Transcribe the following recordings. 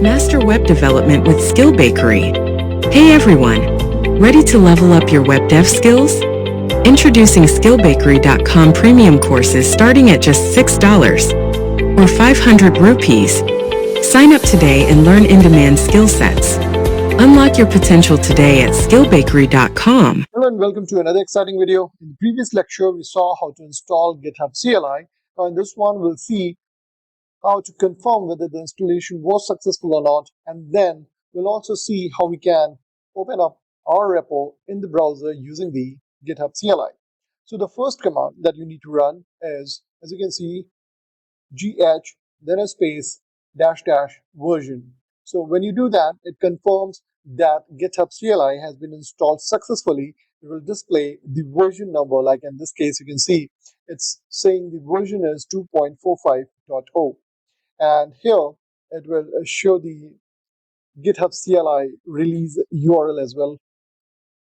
Master web development with SkillBakery. Hey everyone! Ready to level up your web dev skills? Introducing SkillBakery.com premium courses starting at just $6 or 500 rupees. Sign up today and learn in-demand skill sets. Unlock your potential today at SkillBakery.com. Hello and welcome to another exciting video. In the previous lecture, we saw how to install GitHub CLI. Now in this one, we'll see how to confirm whether the installation was successful or not. And then we'll also see how we can open up our repo in the browser using the GitHub CLI. So the first command that you need to run is, as you can see, gh, then a space, -- version. So when you do that, it confirms that GitHub CLI has been installed successfully. It will display the version number, like in this case, you can see it's saying the version is 2.45.0. And here it will show the GitHub CLI release URL as well.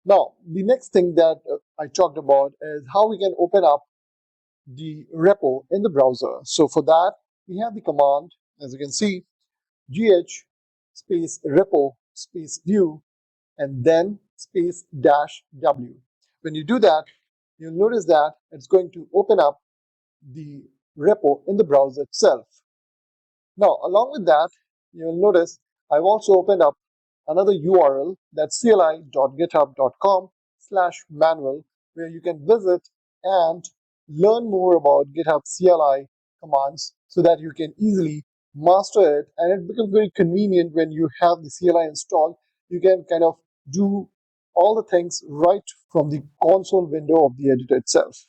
Now, the next thing that I talked about is how we can open up the repo in the browser. So for that, we have the command, as you can see, gh space repo space view and then space -w. When you do that, you'll notice that it's going to open up the repo in the browser itself. Now, along with that, you'll notice I've also opened up another URL, that's cli.github.com/manual, where you can visit and learn more about GitHub CLI commands so that you can easily master it, and it becomes very convenient when you have the CLI installed. You can kind of do all the things right from the console window of the editor itself.